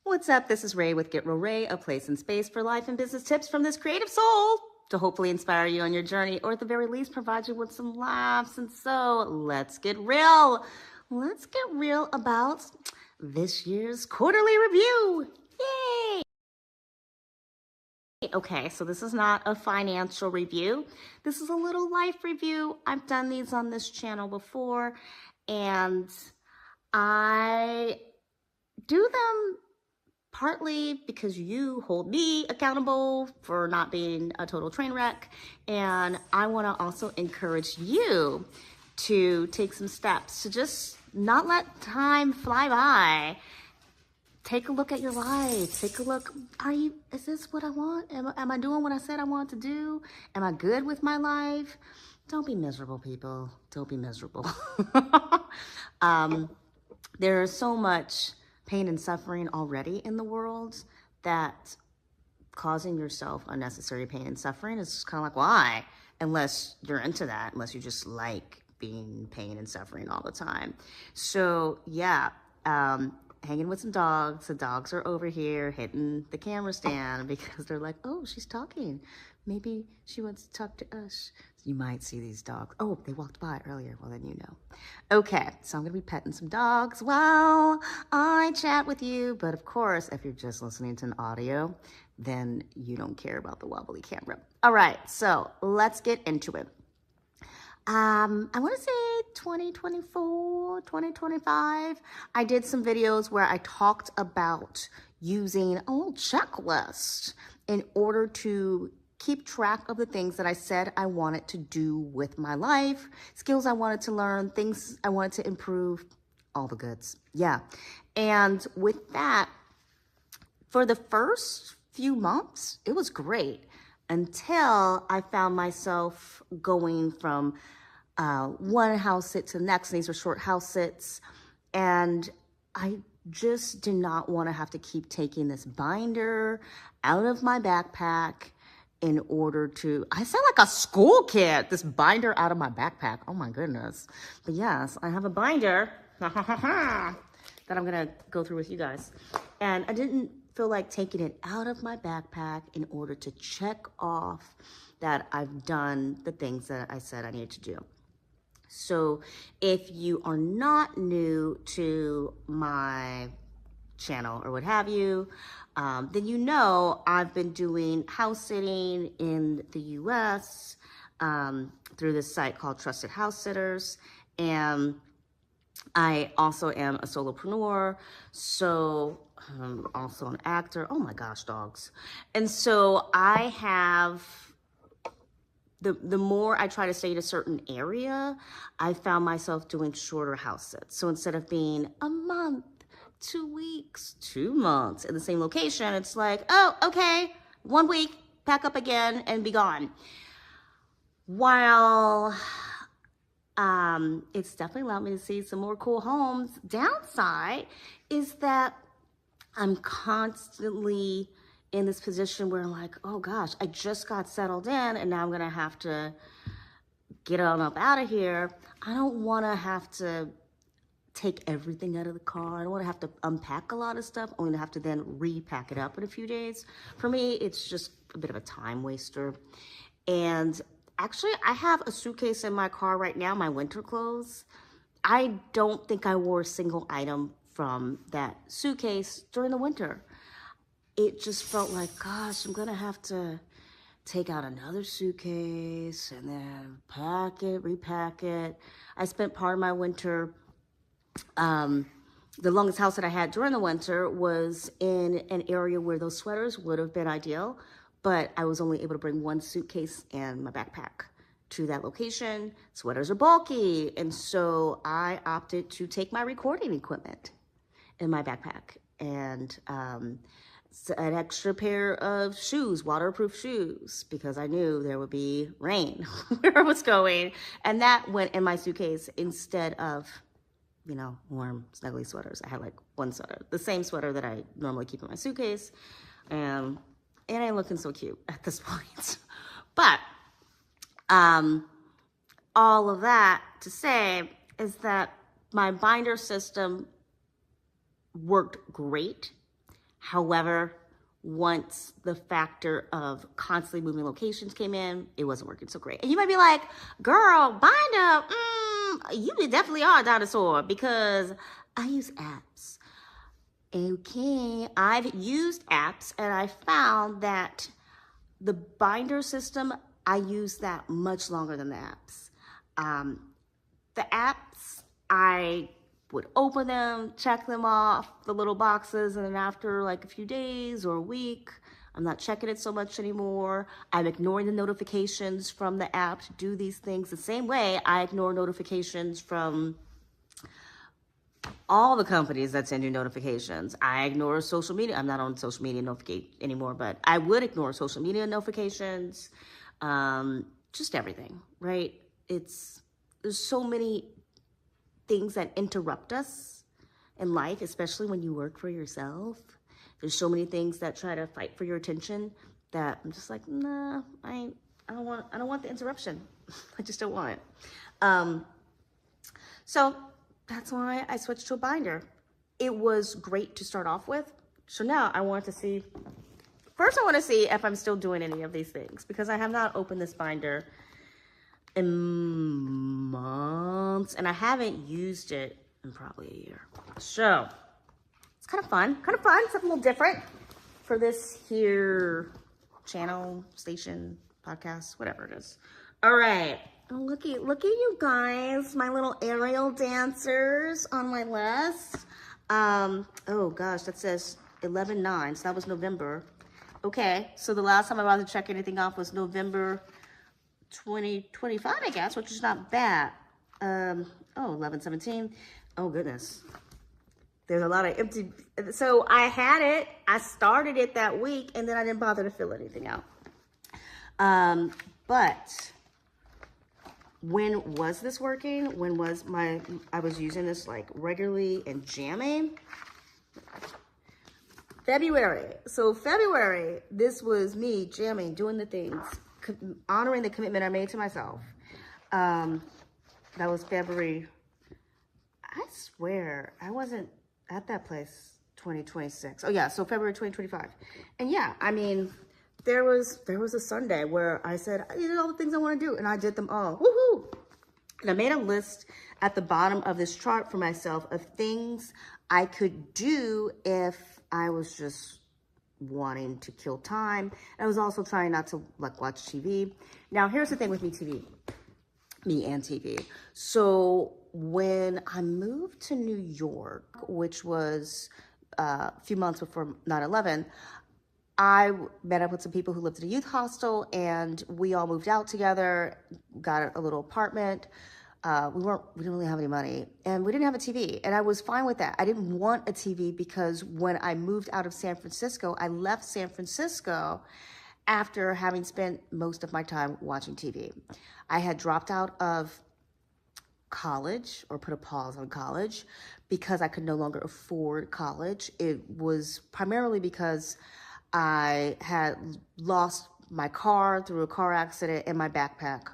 What's up? This is Ray with Get Real Ray, a place and space for life and business tips from this creative soul to hopefully inspire you on your journey, or at the very least provide you with some laughs. And so let's get real. Let's get real about this year's quarterly review. Yay! Okay, so this is not a financial review. This is a little life review. I've done these on this channel before, and I do them partly because you hold me accountable for not being a total train wreck. And I want to also encourage you to take some steps to just not let time fly by. Take a look at your life. Take a look. Is this what I want? Am I doing what I said I want to do? Am I good with my life? Don't be miserable, people. Don't be miserable. There's so much pain and suffering already in the world that causing yourself unnecessary pain and suffering is just kind of like, why? Unless you're into that, unless you just like being pain and suffering all the time. So yeah, hanging with some dogs. The dogs are over here hitting the camera stand because they're like, oh, she's talking. Maybe she wants to talk to us. You might see these dogs. Oh, they walked by earlier. Well, then you know. Okay, so I'm going to be petting some dogs while I chat with you. But of course, if you're just listening to an audio, then you don't care about the wobbly camera. All right, so let's get into it. I want to say 2024, 2025. I did some videos where I talked about using a little checklist in order to keep track of the things that I said I wanted to do with my life, skills I wanted to learn, things I wanted to improve, all the goods. Yeah. And with that, for the first few months, it was great until I found myself going from one house sit to the next. And these were short house sits. And I just did not want to have to keep taking this binder out of my backpack in order to, I sound like a school kid, this binder out of my backpack. Oh my goodness. But yes, I have a binder that I'm gonna go through with you guys. And I didn't feel like taking it out of my backpack in order to check off that I've done the things that I said I needed to do. So if you are not new to my channel or what have you, then you know I've been doing house sitting in the US through this site called Trusted House Sitters. And I also am a solopreneur, so I'm also an actor. Oh my gosh, dogs. And so I have, the more I try to stay in a certain area, I found myself doing shorter house sits. So instead of being a month, 2 weeks, 2 months in the same location, it's like, oh, okay, 1 week, pack up again and be gone. While it's definitely allowed me to see some more cool homes, downside is that I'm constantly in this position where I'm like, oh gosh, I just got settled in and now I'm gonna have to get on up out of here. I don't wanna have to take everything out of the car. I don't want to have to unpack a lot of stuff, only to have to then repack it up in a few days. For me, it's just a bit of a time waster. And actually, I have a suitcase in my car right now, my winter clothes. I don't think I wore a single item from that suitcase during the winter. It just felt like, gosh, I'm gonna have to take out another suitcase and then pack it, repack it. I spent part of my winter, the longest house that I had during the winter was in an area where those sweaters would have been ideal, but I was only able to bring one suitcase and my backpack to that location. Sweaters are bulky, and so I opted to take my recording equipment in my backpack and an extra pair of shoes, waterproof shoes, because I knew there would be rain where I was going, and that went in my suitcase instead of, you know, warm, snuggly sweaters. I had like one sweater, the same sweater that I normally keep in my suitcase. And it ain't looking so cute at this point. But all of that to say is that my binder system worked great However, once the factor of constantly moving locations came in, it wasn't working so great. And you might be like, girl, Binder, you definitely are a dinosaur because I use apps. Okay, I've used apps and I found that the Binder system, I use that much longer than the apps. The apps, I would open them, check them off, the little boxes, and then after like a few days or a week, I'm not checking it so much anymore. I'm ignoring the notifications from the app to do these things the same way I ignore notifications from all the companies that send you notifications. I ignore social media. I'm not on social media anymore, but I would ignore social media notifications, just everything, right? There's so many things that interrupt us in life, especially when you work for yourself. There's so many things that try to fight for your attention that I'm just like, nah, I don't want the interruption. I just don't want it. So that's why I switched to a binder. It was great to start off with. So now I want to see, first I want to see if I'm still doing any of these things because I have not opened this binder in months and I haven't used it in probably a year. So it's kind of fun, something a little different for this here channel, station, podcast, whatever it is. All right. Oh, look at you guys, my little aerial dancers on my list. Oh gosh, that says 11/9, so that was November. Okay, so the last time I wanted to check anything off was November 2025, I guess, which is not bad. 11/17. Oh goodness. There's a lot of empty, so I had it, I started it that week, and then I didn't bother to fill anything out. But when was this working? When was I was using this like regularly and jamming? February. So February, this was me jamming, doing the things, honoring the commitment I made to myself. That was February. I swear I wasn't at that place 2026. Oh yeah, so February 2025. And yeah, I mean, there was a Sunday where I said, I did all the things I want to do, and I did them all. Woohoo! And I made a list at the bottom of this chart for myself of things I could do if I was just wanting to kill time. And I was also trying not to like watch TV. Now, here's the thing with me and TV. So when I moved to New York, which was a few months before 9/11, I met up with some people who lived at a youth hostel and we all moved out together, got a little apartment. We didn't really have any money and we didn't have a TV and I was fine with that. I didn't want a TV because when I moved out of San Francisco, I left San Francisco after having spent most of my time watching TV. I had dropped out of college or put a pause on college because I could no longer afford college. It was primarily because I had lost my car through a car accident and my backpack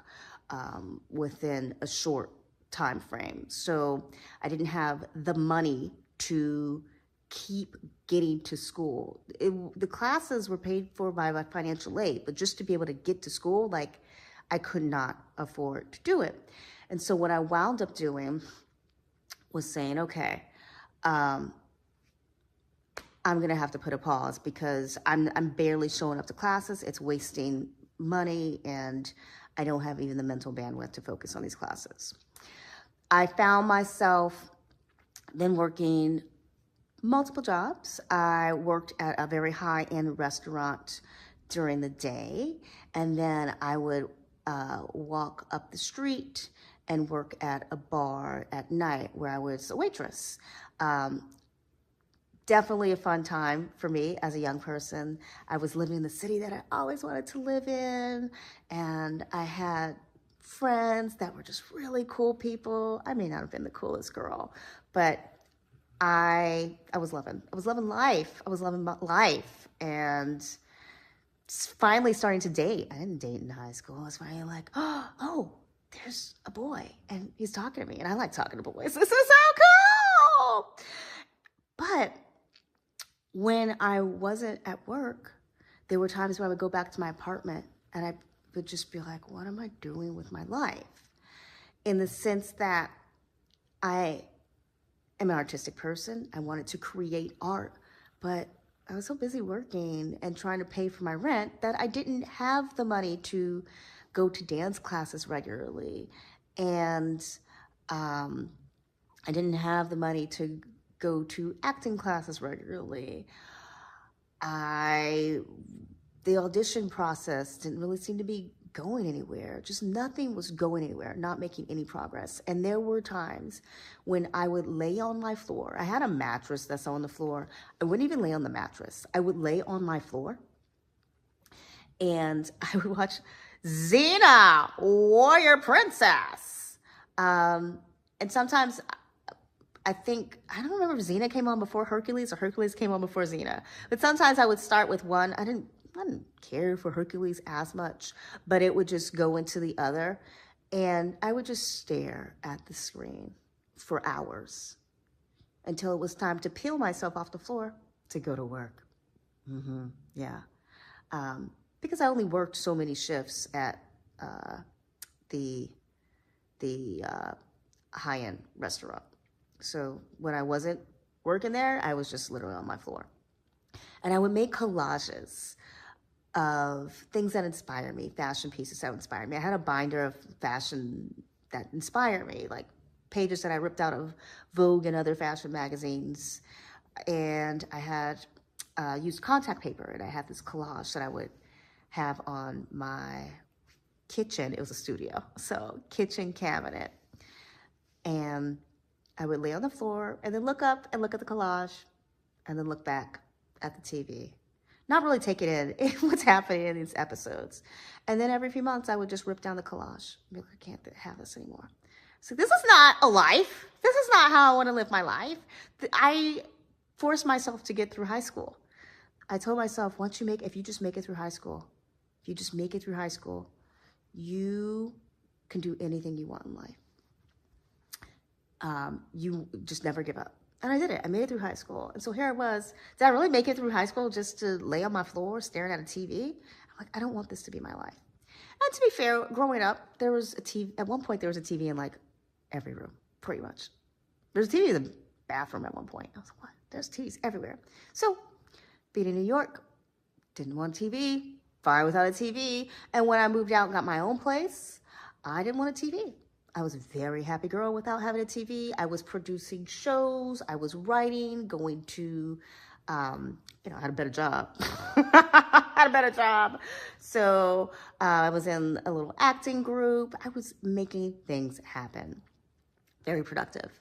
within a short time frame. So I didn't have the money to keep getting to school. The classes were paid for by my financial aid, but just to be able to get to school, like I could not afford to do it. And so what I wound up doing was saying, okay, I'm gonna have to put a pause because I'm barely showing up to classes. It's wasting money and I don't have even the mental bandwidth to focus on these classes. I found myself then working multiple jobs. I worked at a very high-end restaurant during the day, and then I would walk up the street and work at a bar at night where I was a waitress. Definitely a fun time for me as a young person. I was living in the city that I always wanted to live in, and I had friends that were just really cool people. I may not have been the coolest girl, but I was loving life. I was loving my life, and finally starting to date. I didn't date in high school. I was finally like, oh, there's a boy, and he's talking to me, and I like talking to boys. This is so cool. But when I wasn't at work, there were times when I would go back to my apartment and I would just be like, what am I doing with my life? In the sense that I am an artistic person. I wanted to create art, but I was so busy working and trying to pay for my rent that I didn't have the money to go to dance classes regularly. And I didn't have the money to go to acting classes regularly. The audition process didn't really seem to be going anywhere. Just nothing was going anywhere, not making any progress. And there were times when I would lay on my floor. I had a mattress that's on the floor. I wouldn't even lay on the mattress. I would lay on my floor and I would watch Xena, Warrior Princess. And sometimes I don't remember if Xena came on before Hercules or Hercules came on before Xena. But sometimes I would start with one. I didn't care for Hercules as much, but it would just go into the other. And I would just stare at the screen for hours until it was time to peel myself off the floor to go to work. Yeah. Because I only worked so many shifts at the high-end restaurant. So when I wasn't working there, I was just literally on my floor. And I would make collages of things that inspire me, fashion pieces that inspire me. I had a binder of fashion that inspired me, like pages that I ripped out of Vogue and other fashion magazines. And I had used contact paper, and I had this collage that I would have on my kitchen. It was a studio, so kitchen cabinet. And I would lay on the floor and then look up and look at the collage and then look back at the TV. Not really take it in what's happening in these episodes. And then every few months, I would just rip down the collage. Be like, I can't have this anymore. So this is not a life. This is not how I want to live my life. I forced myself to get through high school. I told myself, if you just make it through high school, you can do anything you want in life. You just never give up. And I did it. I made it through high school. And so here I was. Did I really make it through high school just to lay on my floor staring at a TV? I'm like, I don't want this to be my life. And to be fair, growing up, there was a TV. At one point, there was a TV in like every room, pretty much. There's a TV in the bathroom at one point. I was like, what? There's TVs everywhere. So being in New York, didn't want a TV, fine without a TV. And when I moved out and got my own place, I didn't want a TV. I was a very happy girl without having a TV. I was producing shows. I was writing, going to, I had a better job. So I was in a little acting group. I was making things happen. Very productive.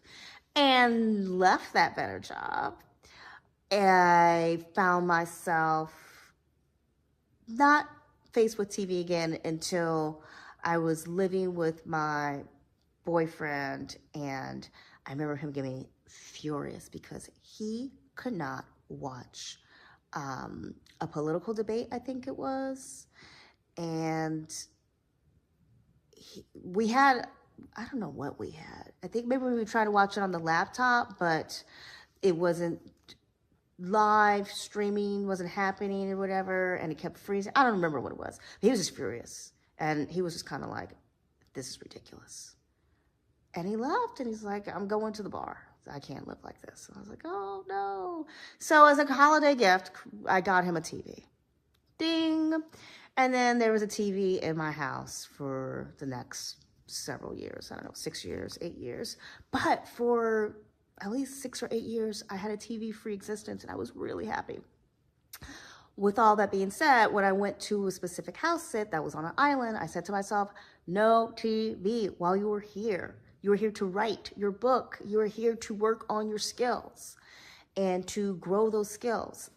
And left that better job. I found myself not faced with TV again until I was living with my boyfriend, and I remember him getting furious because he could not watch a political debate, I think it was, and we had, I don't know what we had. I think maybe we were trying to watch it on the laptop, but it wasn't live streaming, wasn't happening or whatever, and it kept freezing. I don't remember what it was. He was just furious, and he was just kind of like, this is ridiculous. And he left, and he's like, I'm going to the bar. I can't live like this. And I was like, oh, no. So as a holiday gift, I got him a TV. Ding. And then there was a TV in my house for the next several years. I don't know, 6 years, 8 years. But for at least 6 or 8 years, I had a TV-free existence, and I was really happy. With all that being said, when I went to a specific house sit that was on an island, I said to myself, no TV while you were here. You are here to write your book. You are here to work on your skills and to grow those skills.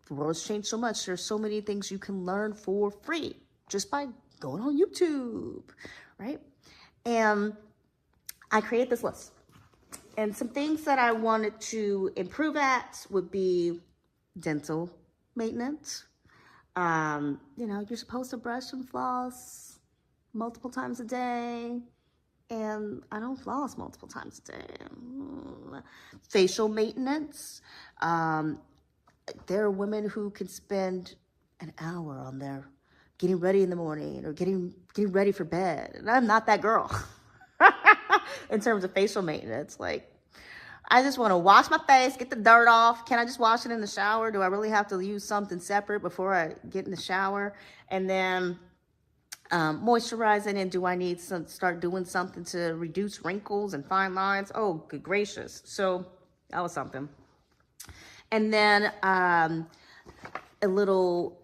The world's changed so much. There's so many things you can learn for free just by going on YouTube, right? And I created this list. And some things that I wanted to improve at would be dental maintenance. You're supposed to brush and floss multiple times a day. And I don't floss multiple times a day. Facial maintenance. there are women who can spend an hour on their getting ready in the morning or getting ready for bed. And I'm not that girl in terms of facial maintenance. Like, I just want to wash my face, get the dirt off. Can I just wash it in the shower? Do I really have to use something separate before I get in the shower? And then moisturizing, and do I need to start doing something to reduce wrinkles and fine lines? Oh, good gracious. So that was something. And then a little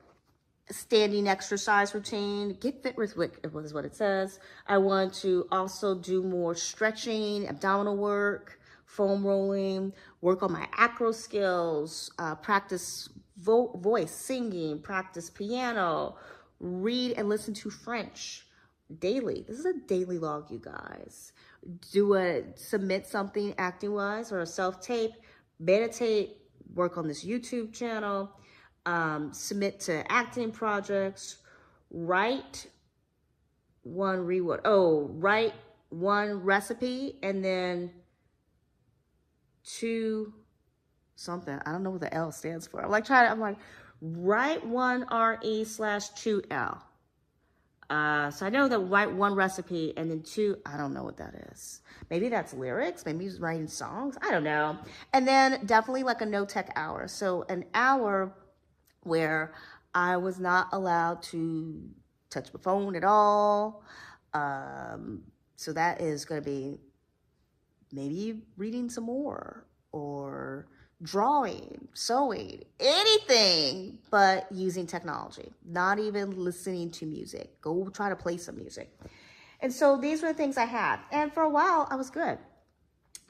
standing exercise routine. Get fit with WIC is what it says. I want to also do more stretching, abdominal work, foam rolling, work on my acro skills, practice voice, singing, practice piano, read and listen to French daily. This is a daily log, you guys. Submit something acting-wise or a self-tape, meditate, work on this YouTube channel, submit to acting projects, write one recipe, and then two something. I don't know what the L stands for. I'm like, write one RE/2L. So I know that write one recipe and then two, I don't know what that is. Maybe that's lyrics, maybe he's writing songs, I don't know. And then definitely like a no tech hour. So an hour where I was not allowed to touch my phone at all. So that is going to be maybe reading some more or drawing, sewing, anything but using technology, not even listening to music. Go try to play some music. And so these were the things I had. And for a while, I was good.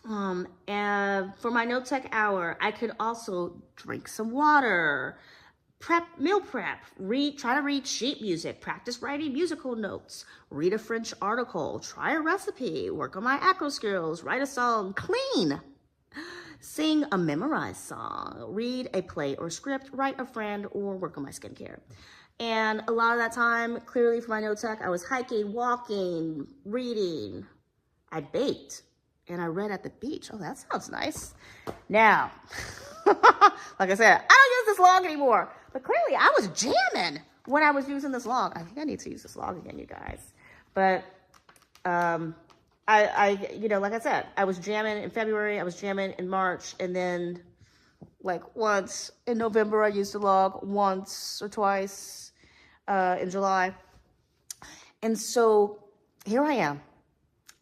And for my no tech hour, I could also drink some water, meal prep, try to read sheet music, practice writing musical notes, read a French article, try a recipe, work on my acro skills, write a song, clean, sing a memorized song, read a play or script, write a friend, or work on my skincare. And a lot of that time, clearly for my no tech, I was hiking, walking, reading. I baked and I read at the beach. Oh, that sounds nice. Now, like I said, I don't use this log anymore, but clearly I was jamming when I was using this log. I think I need to use this log again, you guys. But like I said, I was jamming in February, I was jamming in March, and then like once in November, I used the log once or twice in July. And so here I am,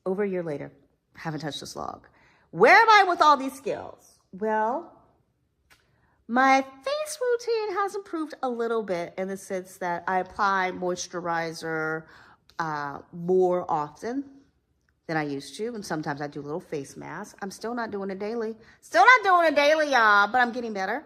over a year later, haven't touched this log. Where am I with all these skills? Well, my face routine has improved a little bit in the sense that I apply moisturizer more often than I used to. And sometimes I do a little face mask. I'm still not doing it daily. Y'all, but I'm getting better.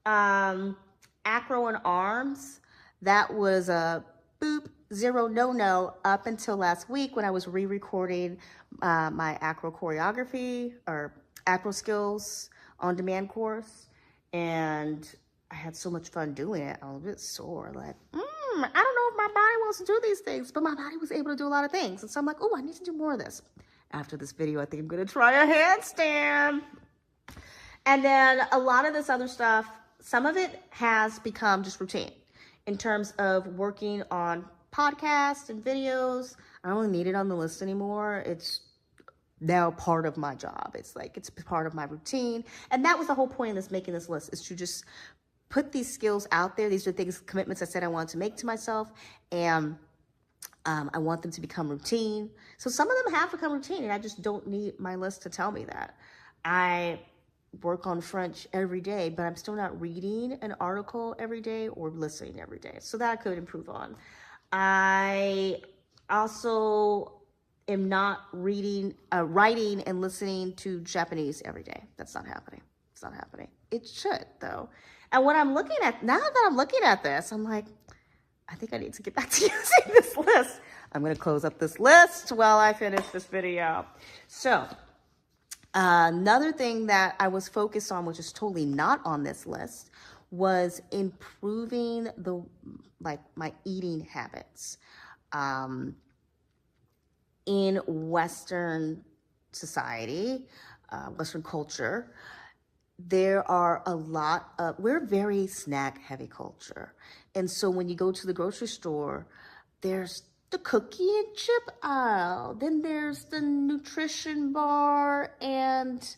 Acro and arms, that was a boop, zero, no up until last week when I was re-recording my acro choreography or acro skills on demand course. And I had so much fun doing it. I was a bit sore, like, I don't know if my body wants to do these things, but my body was able to do a lot of things. And so I'm like, oh, I need to do more of this. After this video, I think I'm going to try a handstand. And then a lot of this other stuff, some of it has become just routine in terms of working on podcasts and videos. I don't really need it on the list anymore. It's now part of my job. It's part of my routine. And that was the whole point of this, making this list, is to just put these skills out there. These are things, commitments I said I wanted to make to myself. And I want them to become routine. So some of them have become routine, and I just don't need my list to tell me that. I work on French every day, but I'm still not reading an article every day or listening every day. So that I could improve on. I also am not writing and listening to Japanese every day. That's not happening. It's not happening. It should, though. And what I'm looking at, now that I'm looking at this, I'm like, I think I need to get back to using this list. I'm going to close up this list while I finish this video. So another thing that I was focused on, which is totally not on this list, was improving my eating habits. In Western society, Western culture, there are a lot of, we're very snack heavy culture. And so when you go to the grocery store, there's the cookie and chip aisle. Then there's the nutrition bar and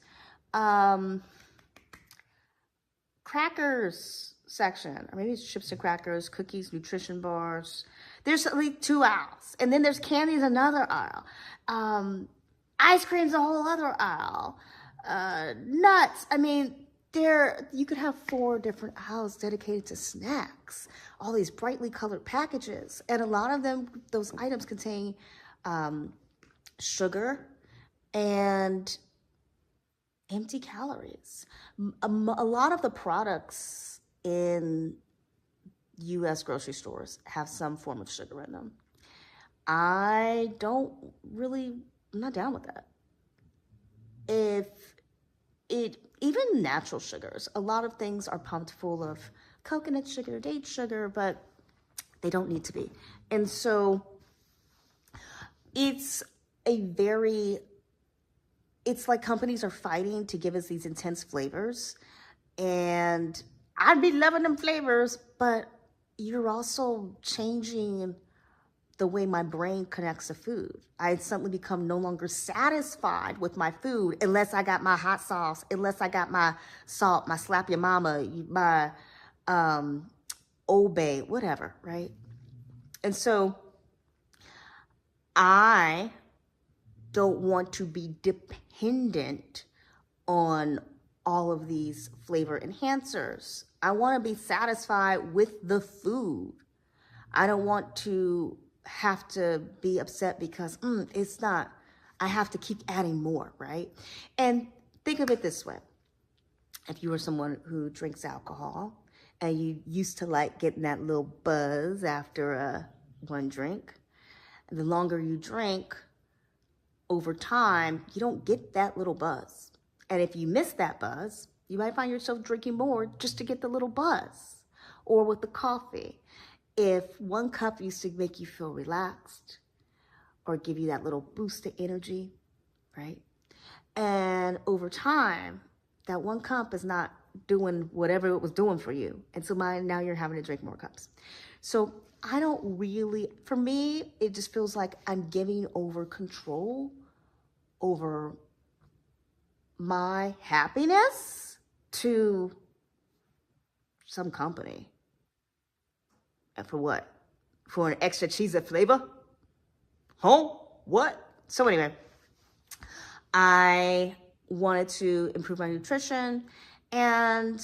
crackers section. Or maybe it's chips and crackers, cookies, nutrition bars. There's at least 2 aisles. And then there's candies, another aisle. Ice cream's a whole other aisle. Nuts. I mean, you could have 4 different aisles dedicated to snacks. All these brightly colored packages. And a lot of them, those items contain sugar and empty calories. A lot of the products in U.S. grocery stores have some form of sugar in them. I'm not down with that. Even natural sugars, a lot of things are pumped full of coconut sugar, date sugar, but they don't need to be. And so it's like companies are fighting to give us these intense flavors. And I'd be loving them flavors, but you're also changing the way my brain connects to food. I suddenly become no longer satisfied with my food unless I got my hot sauce, unless I got my salt, my slap your mama, my Old Bay, whatever, right? And so I don't want to be dependent on all of these flavor enhancers. I want to be satisfied with the food. I don't want to have to be upset because it's not, I have to keep adding more, right? And think of it this way. If you were someone who drinks alcohol and you used to like getting that little buzz after one drink, and the longer you drink, over time, you don't get that little buzz. And if you miss that buzz, you might find yourself drinking more just to get the little buzz. Or with the coffee. If 1 cup used to make you feel relaxed or give you that little boost of energy, right? And over time, that 1 cup is not doing whatever it was doing for you. And so now you're having to drink more cups. So I don't really, for me, it just feels like I'm giving over control over my happiness to some company. And for what? For an extra cheesy flavor? Huh? What? So anyway, I wanted to improve my nutrition, and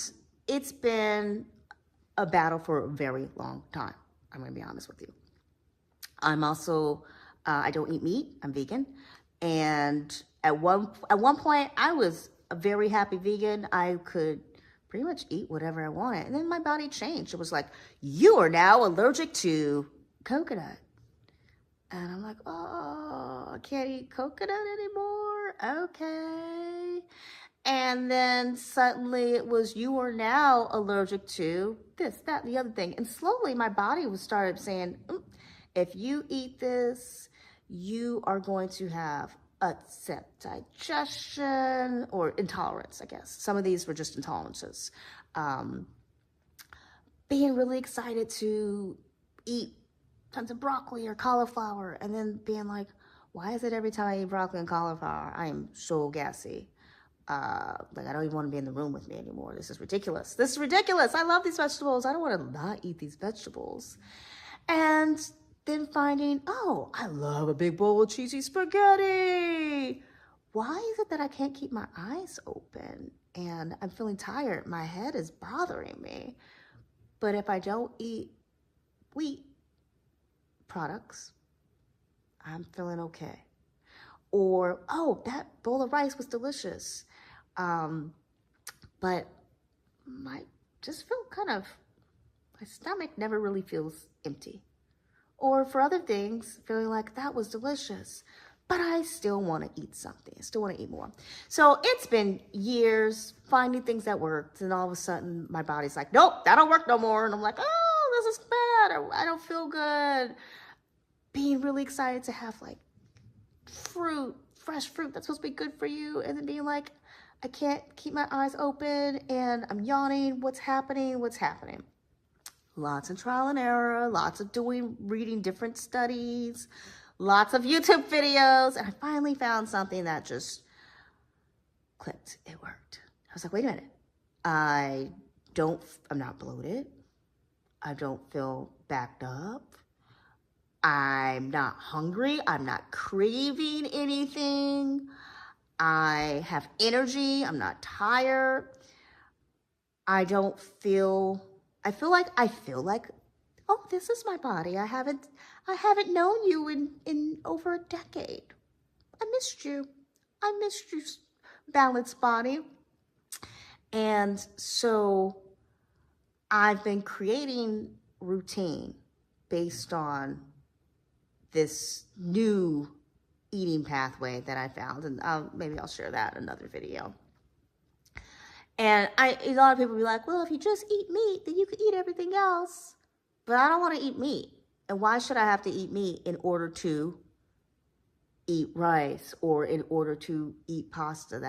it's been a battle for a very long time. I'm going to be honest with you. I'm also, I don't eat meat. I'm vegan. And at one point, I was a very happy vegan. I could pretty much eat whatever I wanted. And then my body changed. It was like, you are now allergic to coconut. And I'm like, oh, I can't eat coconut anymore. Okay. And then suddenly it was, you are now allergic to this, that, and the other thing. And slowly my body started saying, if you eat this, you are going to have upset digestion or intolerance, I guess. Some of these were just intolerances. Being really excited to eat tons of broccoli or cauliflower, and then being like, why is it every time I eat broccoli and cauliflower, I am so gassy? Like, I don't even want to be in the room with me anymore. This is ridiculous. This is ridiculous. I love these vegetables. I don't want to not eat these vegetables. And then finding, oh, I love a big bowl of cheesy spaghetti. Why is it that I can't keep my eyes open? And I'm feeling tired. My head is bothering me. But if I don't eat wheat products, I'm feeling okay. Or, oh, that bowl of rice was delicious. But just feel my stomach never really feels empty. Or for other things, feeling like that was delicious, but I still want to eat something. I still want to eat more. So it's been years finding things that worked, and all of a sudden my body's like, nope, that don't work no more. And I'm like, oh, this is bad. I don't feel good. Being really excited to have like fruit, fresh fruit that's supposed to be good for you, and then being like, I can't keep my eyes open and I'm yawning. What's happening? What's happening? Lots of trial and error, lots of reading different studies, lots of YouTube videos. And I finally found something that just clicked. It worked. I was like, wait a minute. I'm not bloated. I don't feel backed up. I'm not hungry. I'm not craving anything. I have energy. I'm not tired. I feel like, oh, this is my body. I haven't known you in over a decade. I missed you, balanced body. And so I've been creating routine based on this new eating pathway that I found. And maybe I'll share that in another video. And a lot of people be like, well, if you just eat meat, then you can eat everything else. But I don't want to eat meat. And why should I have to eat meat in order to eat rice or in order to eat pasta?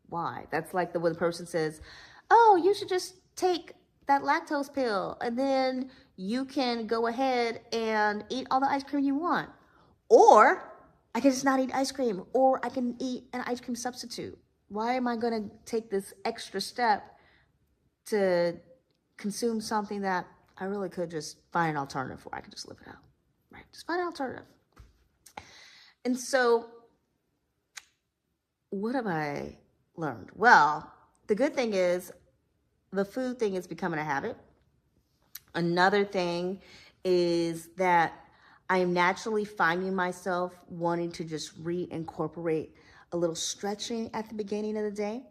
Why? That's like when the person says, oh, you should just take that lactose pill and then you can go ahead and eat all the ice cream you want. Or I can just not eat ice cream, or I can eat an ice cream substitute. Why am I going to take this extra step to consume something that I really could just find an alternative for? I could just live it out, right? Just find an alternative. And so what have I learned? Well, the good thing is the food thing is becoming a habit. Another thing is that I am naturally finding myself wanting to just reincorporate a little stretching at the beginning of the day.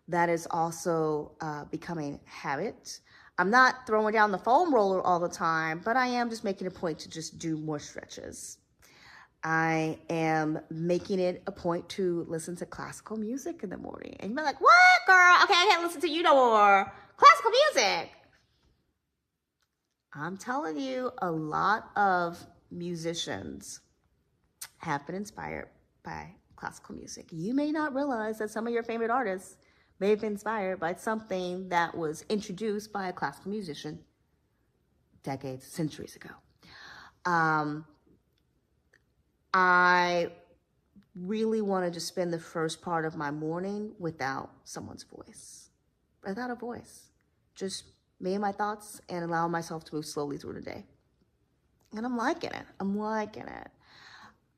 That is also becoming habit. I'm not throwing down the foam roller all the time, but I am just making a point to just do more stretches. I am making it a point to listen to classical music in the morning. And you're like, what, girl? Okay, I can't listen to you no more. Classical music. I'm telling you, a lot of musicians have been inspired by classical music. You may not realize that some of your favorite artists may have been inspired by something that was introduced by a classical musician decades, centuries ago. I really wanted to spend the first part of my morning without someone's voice, without a voice, just me and my thoughts, and allow myself to move slowly through the day. And I'm liking it.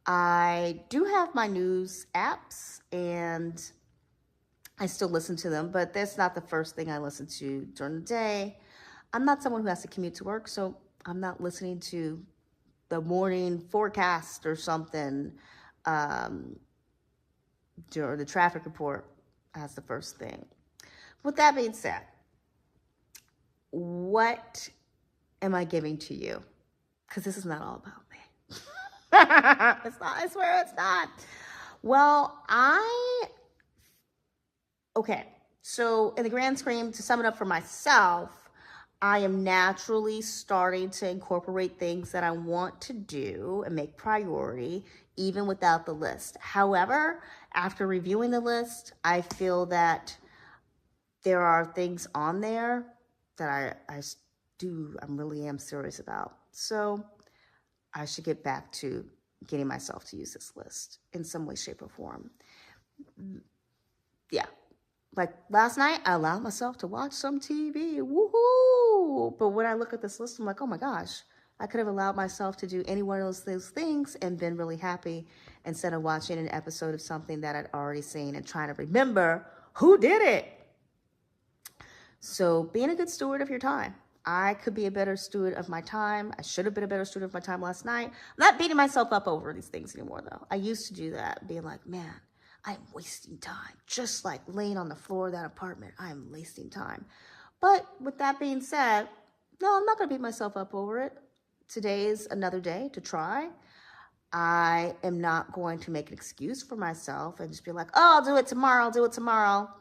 I do have my news apps and I still listen to them, but that's not the first thing I listen to during the day. I'm not someone who has to commute to work, so I'm not listening to the morning forecast or something, or the traffic report as the first thing. With that being said, what am I giving to you? Because this is not all about me. It's not, I swear it's not. Well, okay, so in the grand scheme, to sum it up for myself, I am naturally starting to incorporate things that I want to do and make priority, even without the list. However, after reviewing the list, I feel that there are things on there that I really am serious about. So I should get back to getting myself to use this list in some way, shape, or form. Yeah. Like last night, I allowed myself to watch some TV. Woohoo! But when I look at this list, I'm like, oh my gosh, I could have allowed myself to do any one of those things and been really happy instead of watching an episode of something that I'd already seen and trying to remember who did it. So being a good steward of your time. I could be a better steward of my time. I should have been a better steward of my time last night. I'm not beating myself up over these things anymore, though. I used to do that, being like, man, I'm wasting time. Just like laying on the floor of that apartment, I am wasting time. But with that being said, no, I'm not going to beat myself up over it. Today is another day to try. I am not going to make an excuse for myself and just be like, oh, I'll do it tomorrow.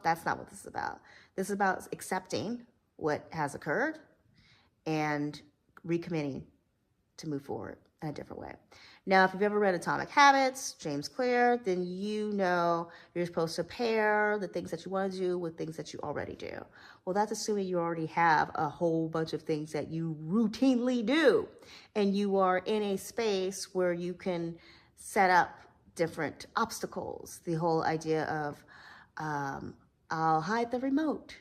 That's not what this is about. This is about accepting what has occurred and recommitting to move forward. in a different way. Now, if you've ever read Atomic Habits, James Clear, then you know you're supposed to pair the things that you want to do with things that you already do. Well, that's assuming you already have a whole bunch of things that you routinely do, and you are in a space where you can set up different obstacles. The whole idea of I'll hide the remote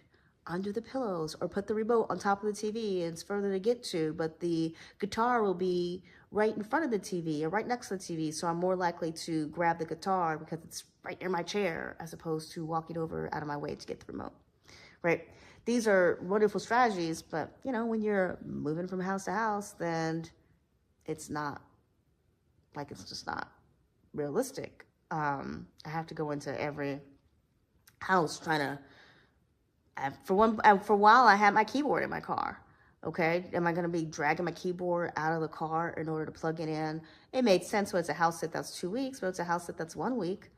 under the pillows, or put the remote on top of the TV and it's further to get to, but the guitar will be right in front of the TV or right next to the TV, so I'm more likely to grab the guitar because it's right near my chair as opposed to walking over out of my way to get the remote, right? These are wonderful strategies, but you know, when you're moving from house to house, then it's not, like, it's just not realistic. I have to go into every house trying to, for a while, I had my keyboard in my car. Okay, am I going to be dragging my keyboard out of the car in order to plug it in? It made sense when it's a house sit that's 2 weeks, but it's a house sit that's 1 week.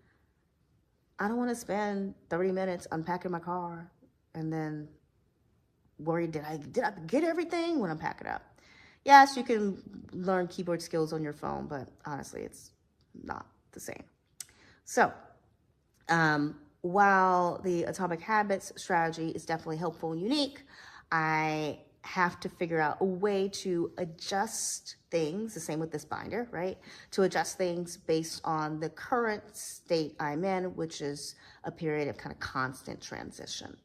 I don't want to spend 30 minutes unpacking my car and then worry, did I get everything when I'm packing up? Yes, you can learn keyboard skills on your phone, but honestly, it's not the same. So, while the Atomic Habits strategy is definitely helpful and unique, I have to figure out a way to adjust things, the same with this binder, right? To adjust things based on the current state I'm in, which is a period of kind of constant transition.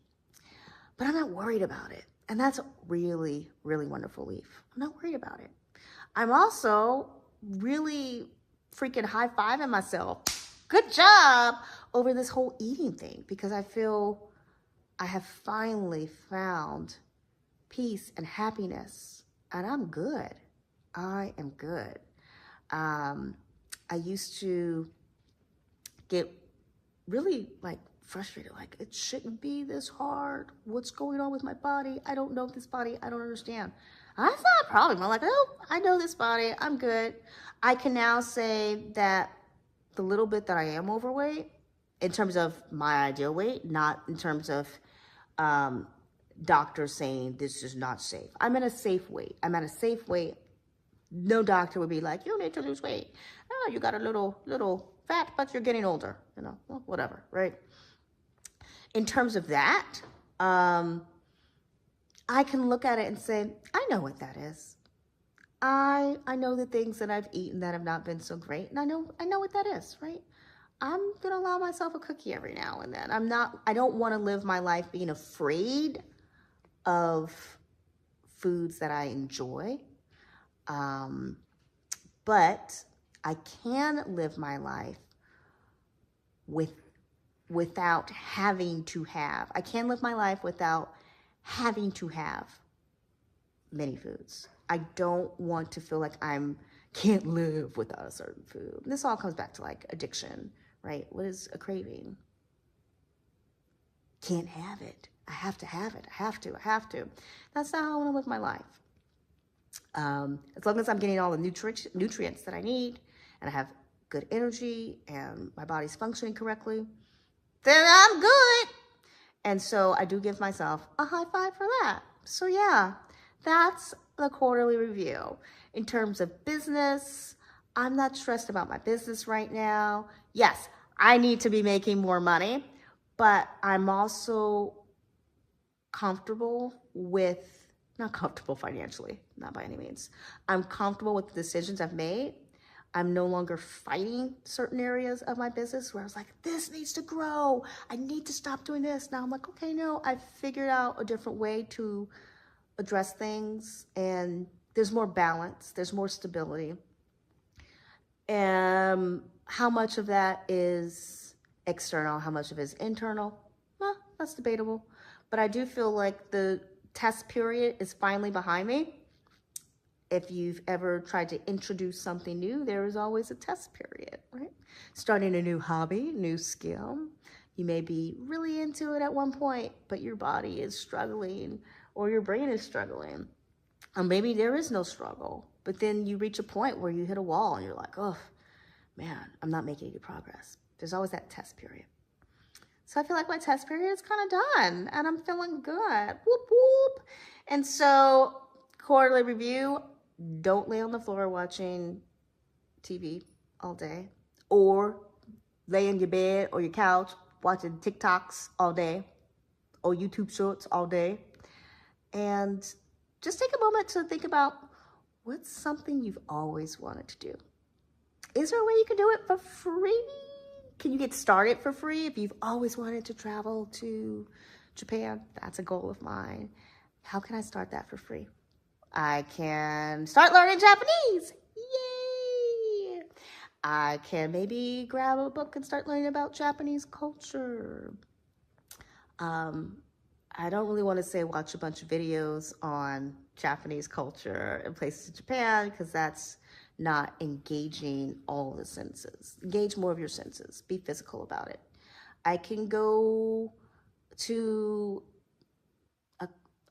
But I'm not worried about it. And that's really, really wonderful, Leaf. I'm not worried about it. I'm also really freaking high-fiving myself. Good job over this whole eating thing, because I feel I have finally found peace and happiness, and I'm good. I am good. I used to get really frustrated, it shouldn't be this hard. What's going on with my body? I don't know this body. I don't understand. That's not a problem. I'm like, oh, I know this body. I'm good. I can now say that the little bit that I am overweight, in terms of my ideal weight, not in terms of doctors saying this is not safe. I'm at a safe weight. I'm at a safe weight. No doctor would be like, you need to lose weight. Oh, you got a little fat, but you're getting older. Well, whatever, right? In terms of that, I can look at it and say, I know what that is. I know the things that I've eaten that have not been so great, and I know what that is, right? I'm gonna allow myself a cookie every now and then. I don't want to live my life being afraid of foods that I enjoy. But I can live my life without having to have. I can live my life without having to have many foods. I don't want to feel like can't live without a certain food. This all comes back to addiction, right? What is a craving? Can't have it. I have to have it. I have to. That's not how I want to live my life. As long as I'm getting all the nutrients that I need, and I have good energy, and my body's functioning correctly, then I'm good. And so I do give myself a high five for that. So yeah, that's the quarterly review. In terms of business, I'm not stressed about my business right now. Yes, I need to be making more money, but I'm also not comfortable financially, not by any means. I'm comfortable with the decisions I've made. I'm no longer fighting certain areas of my business where I was like, this needs to grow. I need to stop doing this. Now I'm like, okay, no, I've figured out a different way to address things, and there's more balance, there's more stability. How much of that is external, how much of it is internal? Well, that's debatable. But I do feel like the test period is finally behind me. If you've ever tried to introduce something new, there is always a test period, right? Starting a new hobby, new skill. You may be really into it at one point, but your body is struggling or your brain is struggling. Or maybe there is no struggle, but then you reach a point where you hit a wall and you're like, oh, man, I'm not making any progress. There's always that test period. So I feel like my test period is kind of done and I'm feeling good. Whoop, whoop. And so quarterly review, don't lay on the floor watching TV all day, or lay in your bed or your couch watching TikToks all day, or YouTube shorts all day. And just take a moment to think about, what's something you've always wanted to do? Is there a way you can do it for free? Can you get started for free if you've always wanted to travel to Japan? That's a goal of mine. How can I start that for free? I can start learning Japanese. Yay! I can maybe grab a book and start learning about Japanese culture. I don't really want to say watch a bunch of videos on Japanese culture and places in Japan, because that's not engaging all the senses. Engage more of your senses. Be physical about it. I can go to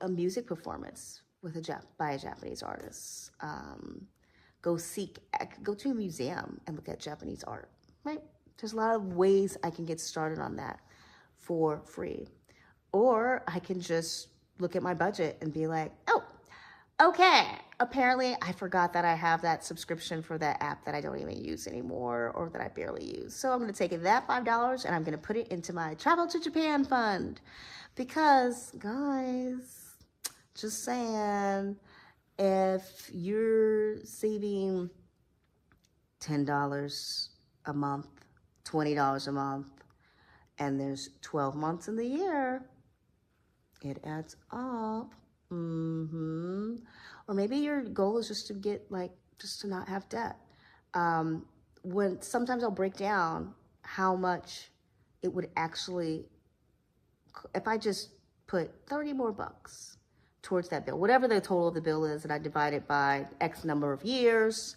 a music performance with by a Japanese artist. Go to a museum and look at Japanese art, right? There's a lot of ways I can get started on that for free. Or I can just look at my budget and be like, oh, okay, apparently I forgot that I have that subscription for that app that I don't even use anymore, or that I barely use. So I'm going to take that $5 and I'm going to put it into my Travel to Japan fund. Because, guys, just saying, if you're saving $10 a month, $20 a month, and there's 12 months in the year, it adds up. Or maybe your goal is just to just to not have debt. Sometimes I'll break down how much it would actually, if I just put 30 more bucks towards that bill, whatever the total of the bill is, and I divide it by X number of years,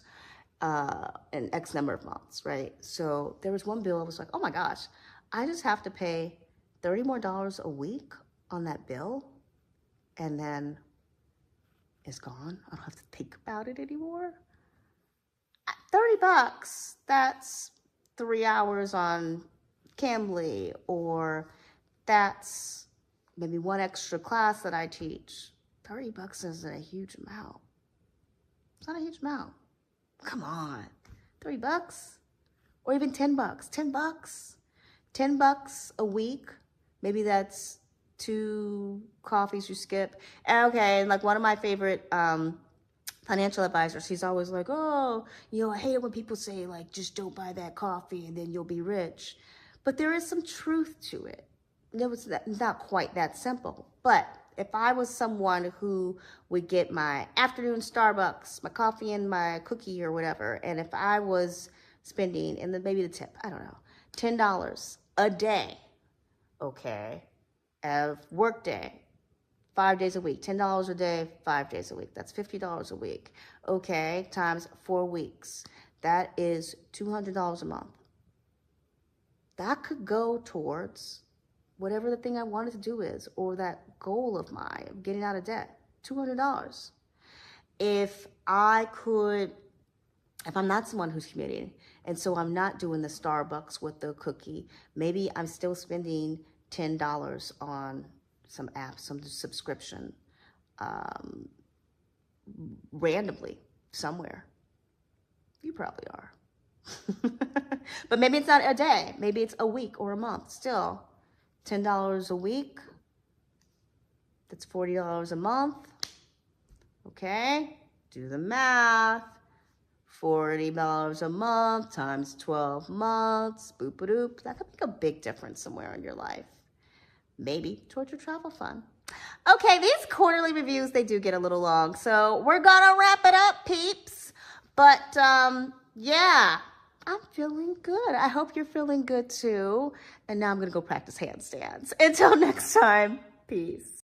and X number of months, right? So there was one bill, I was like, oh my gosh, I just have to pay $30 more a week on that bill, and then it's gone. I don't have to think about it anymore. 30 bucks, that's 3 hours on Cambly, or that's maybe one extra class that I teach. 30 bucks isn't a huge amount. It's not a huge amount. Come on, 30 bucks, or even 10 bucks, 10 bucks, 10 bucks a week. Maybe that's 2 coffees you skip. And okay, and like one of my favorite financial advisors, he's always like, oh, I hate it when people say like, just don't buy that coffee and then you'll be rich. But there is some truth to it. It was not quite that simple. But if I was someone who would get my afternoon Starbucks, my coffee and my cookie or whatever, and if I was spending, and then maybe the tip, I don't know, $10 a day, okay, of work day, 5 days a week, $10 a day, 5 days a week. That's $50 a week. Okay, times 4 weeks. That is $200 a month. That could go towards whatever the thing I wanted to do is, or that goal of mine of getting out of debt, $200. If I'm not someone who's committed, and so I'm not doing the Starbucks with the cookie, maybe I'm still spending $10 on some apps, some subscription, randomly somewhere. You probably are. But maybe it's not a day. Maybe it's a week or a month. Still, $10 a week. That's $40 a month. Okay, do the math. $40 a month times 12 months. Boop-a-doop. That could make a big difference somewhere in your life. Maybe towards your travel fund. Okay, these quarterly reviews, they do get a little long, so we're gonna wrap it up, peeps. But yeah, I'm feeling good. I hope you're feeling good too. And now I'm gonna go practice handstands. Until next time, peace.